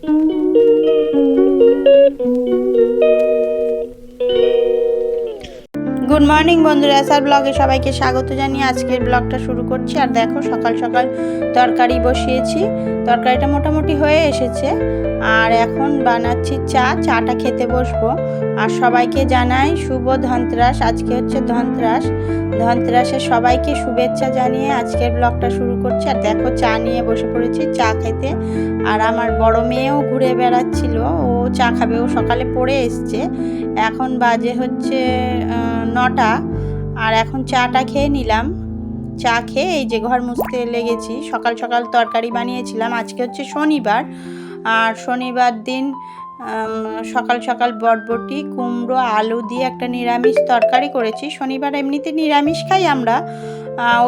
Good morning বন্ধুরা, SR ব্লগে সবাইকে স্বাগত জানিয়ে আজকের ব্লগটা শুরু করছি। আর দেখো সকাল সকাল তরকারি বসিয়েছি, তরকারিটা মোটামুটি হয়ে এসেছে। আর এখন বানাচ্ছি চাটা খেতে বসবো। আর সবাইকে জানাই শুভ ধনতেরাস। আজকে হচ্ছে ধনতেরাসের সবাইকে শুভেচ্ছা জানিয়ে আজকের ব্লগটা শুরু করছি। আর দেখো চা নিয়ে বসে পড়েছি চা খেতে। আর আমার বড় মেয়েও ঘুরে বেড়াচ্ছিল, ও চা খাবে, ও সকালে পড়ে এসছে। এখন বাজে হচ্ছে 9টা। আর এখন চাটা খেয়ে নিলাম। চা খেয়ে এই যে ঘর মুছতে লেগেছি। সকাল সকাল তরকারি বানিয়েছিলাম। আজকে হচ্ছে শনিবার, আর শনিবার দিন সকাল সকাল বটবটি কুমড়ো আলু দিয়ে একটা নিরামিষ তরকারি করেছি। শনিবার এমনিতে নিরামিষ খাই আমরা,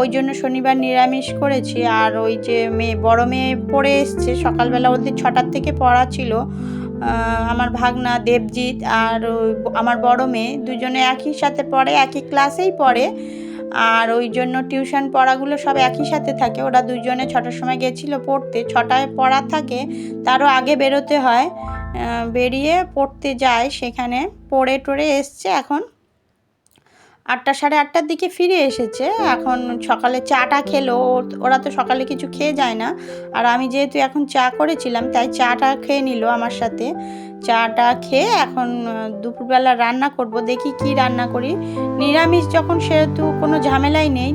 ওই জন্য শনিবার নিরামিষ করেছি। আর ওই যে বড় মেয়ে পড়ে এসছে সকালবেলা, ওদের 6টার থেকে পড়া ছিল। আমার ভাগনা দেবজিৎ আর আমার বড় মেয়ে দুজনে একই সাথে পড়ে, একই ক্লাসেই পড়ে। আর ওই জন্য টিউশন পড়াগুলো সব একই সাথে থাকে। ওরা দুজনে 6টার সময় গেছিলো পড়তে, 6টায় পড়া থাকে, তারও আগে বেরোতে হয়। বেরিয়ে পড়তে যায়, সেখানে পড়ে টড়ে এসছে। এখন 8টা সাড়ে 8টার দিকে ফিরে এসেছে। এখন সকালে চাটা খেলো, ওরা তো সকালে কিছু খেয়ে যায় না। আর আমি যেহেতু এখন চা করেছিলাম তাই চাটা খেয়ে নিল আমার সাথে। চাটা খেয়ে এখন দুপুরবেলা রান্না করব, দেখি কি রান্না করি। নিরামিষ যখন সেহেতু কোনো ঝামেলাই নেই,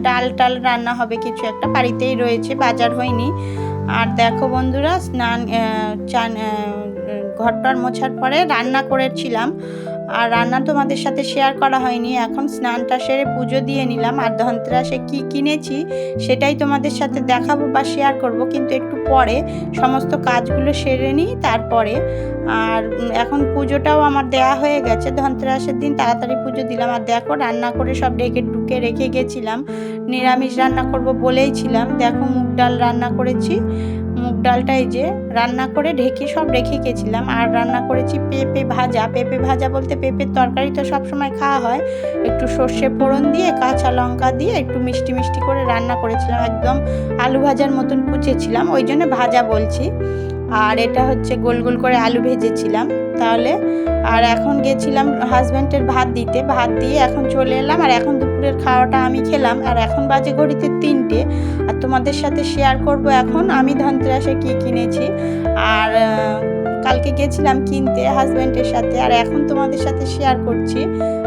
ডাল টাল রান্না হবে কিছু একটা, বাড়িতেই রয়েছে, বাজার হয়নি। আর দেখো বন্ধুরা, ঘরটার মোছার পরে রান্না করেছিলাম, আর রান্না তোমাদের সাথে শেয়ার করা হয়নি। এখন স্নানটা সেরে পুজো দিয়ে নিলাম। আর ধনতেরাসে কি কিনেছি সেটাই তোমাদের সাথে দেখাবো বা শেয়ার করব, কিন্তু একটু পরে সমস্ত কাজগুলো সেরে নিই তারপরে। আর এখন পুজোটাও আমার দেয়া হয়ে গেছে, ধনতেরাসের দিন তাড়াতাড়ি পুজো দিলাম। আর দেখো রান্না করে সব রেখে গেছিলাম, নিরামিষ রান্না করব বলেইছিলাম। দেখো মুগ ডাল রান্না করেছি, মুগ ডালটা এই যে রান্না করে ঢেকে সব রেখে গেছিলাম। আর রান্না করেছি পেঁপে ভাজা বলতে পেঁপের তরকারি তো সবসময় খাওয়া হয়, একটু সর্ষে ফোড়ন দিয়ে কাঁচা লঙ্কা দিয়ে একটু মিষ্টি মিষ্টি করে রান্না করেছিলাম, একদম আলু ভাজার মতন কুচেছিলাম, ওই জন্য ভাজা বলছি। আর এটা হচ্ছে গোল গোল করে আলু ভেজেছিলাম তাহলে। আর এখন গেছিলাম হাজব্যান্ডের ভাত দিয়ে এখন চলে এলাম। আর এখন দুপুরের খাওয়াটা আমি খেলাম। আর এখন বাজে ঘড়িতে 3টে। আর তোমাদের সাথে শেয়ার করব এখন আমি ধনতেরাসে কি কিনেছি। আর কালকে গেছিলাম কিনতে হাজব্যান্ডের সাথে, আর এখন তোমাদের সাথে শেয়ার করছি।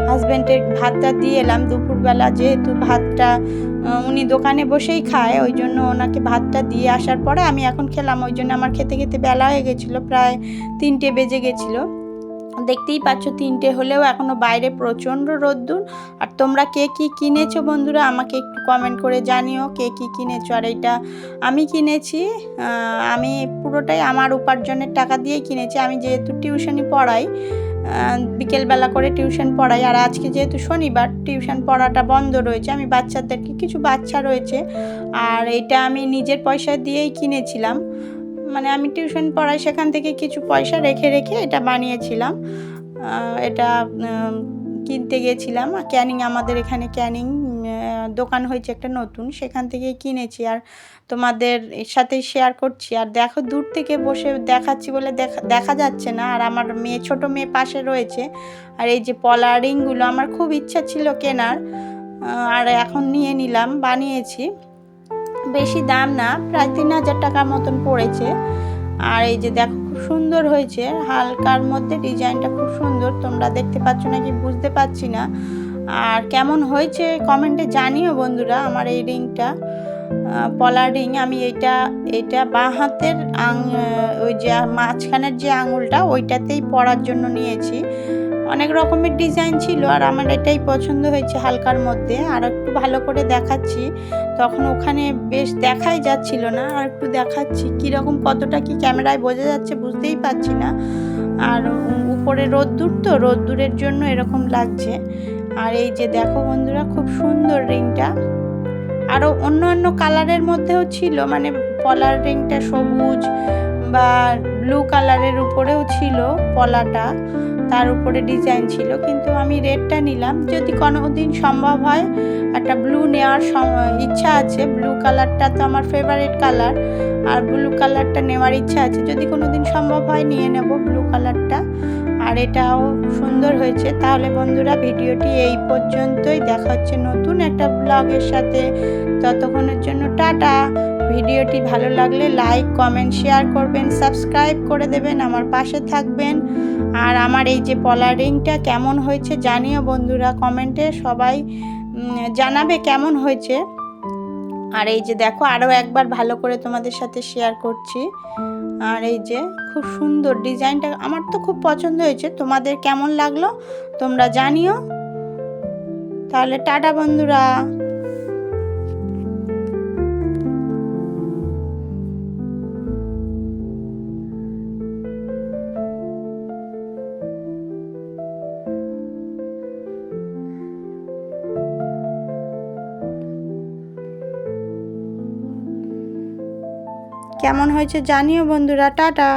হাজব্যান্ডের ভাতটা দিয়ে এলাম দুপুরবেলা, যেহেতু ভাতটা উনি দোকানে বসেই খায়, ওই জন্য ওনাকে ভাতটা দিয়ে আসার পরে আমি এখন খেলাম। ওই জন্য আমার খেতে খেতে বেলা হয়ে গেছিলো, প্রায় 3টে বেজে গেছিলো। দেখতেই পাচ্ছ 3টে হলেও এখনও বাইরে প্রচণ্ড রোদ্দুর। আর তোমরা কে কী কিনেছো বন্ধুরা আমাকে একটু কমেন্ট করে জানিও কে কী কিনেছো। আর এইটা আমি কিনেছি, আমি পুরোটাই আমার উপার্জনের টাকা দিয়েই কিনেছি। আমি যেহেতু টিউশনি পড়াই, বিকেলবেলা করে টিউশন পড়াই, আর আজকে যেহেতু শনিবার টিউশন পড়াটা বন্ধ রয়েছে, আমি বাচ্চাদেরকে, কিছু বাচ্চা রয়েছে, আর এটা আমি নিজের পয়সা দিয়েই কিনেছিলাম। মানে আমি টিউশন পড়াই, সেখান থেকে কিছু পয়সা রেখে এটা বানিয়েছিলাম। এটা কিনতে গেছিলাম ক্যানিং, আমাদের এখানে ক্যানিং দোকান হয়েছে একটা নতুন, সেখান থেকে কিনেছি। আর তোমাদের সাথে শেয়ার করছি। আর দেখো দূর থেকে বসে দেখাচ্ছি বলে দেখা যাচ্ছে না। আর আমার ছোট মেয়ে পাশে রয়েছে। আর এই যে পলা রিংগুলো আমার খুব ইচ্ছা ছিল কেনার, আর এখন নিয়ে নিলাম, বানিয়েছি। বেশি দাম না, প্রায় 3000 টাকার মতন পড়েছে। আর এই যে দেখো খুব সুন্দর হয়েছে, হালকার মধ্যে ডিজাইনটা খুব সুন্দর। তোমরা দেখতে পাচ্ছ নাকি বুঝতে পারছি না। আর কেমন হয়েছে কমেন্টে জানিও বন্ধুরা। আমার এই রিংটা পলার রিং, আমি এটা বাঁ হাতের ওই যে মাঝখানের যে আঙুলটা ওইটাতেই পরার জন্য নিয়েছি। অনেক রকমের ডিজাইন ছিল, আর আমার এটাই পছন্দ হয়েছে হালকার মধ্যে। আর একটু ভালো করে দেখাচ্ছি, তখন ওখানে বেশ দেখাই যাচ্ছিল না, আর একটু দেখাচ্ছি কীরকম, কতটা কি ক্যামেরায় বোঝা যাচ্ছে বুঝতেই পারছি না। আর উপরে রোদ্দুর তো, রোদ্দুরের জন্য এরকম লাগছে। আর এই যে দেখো বন্ধুরা খুব সুন্দর রিংটা। আরও অন্য কালারের মধ্যেও ছিল, মানে পলার রিংটা সবুজ বা ব্লু কালারের উপরেও ছিল পলাটা। তার উপরে ডিজাইন ছিল, কিন্তু আমি রেডটা নিলাম। যদি কোনো দিন সম্ভব হয় একটা ব্লু নেওয়ার ইচ্ছা আছে। ব্লু কালারটা তো আমার ফেভারিট কালার, আর ব্লু কালারটা নেওয়ার ইচ্ছা আছে। যদি কোনো দিন সম্ভব হয় নিয়ে নেব ব্লু কালারটা। আর এটাও সুন্দর হয়েছে। তাহলে বন্ধুরা ভিডিওটি এই পর্যন্তই, দেখা হচ্ছে নতুন একটা ব্লগের সাথে। ততক্ষণের জন্য টাটা। ভিডিওটি ভালো লাগলে লাইক, কমেন্ট, শেয়ার করবেন, সাবস্ক্রাইব করে দেবেন, আমার পাশে থাকবেন। আর আমার এই যে পলার রিংটা কেমন হয়েছে জানিও বন্ধুরা, কমেন্টে সবাই জানাবে কেমন হয়েছে। আর এই যে দেখো, আরও একবার ভালো করে তোমাদের সাথে শেয়ার করছি। আর এই যে খুব সুন্দর ডিজাইনটা, আমার তো খুব পছন্দ হয়েছে। তোমাদের কেমন লাগলো তোমরা জানিও। তাহলে টাটা বন্ধুরা। কেমন হয়েছে জানিও বন্ধুরা, টাটা।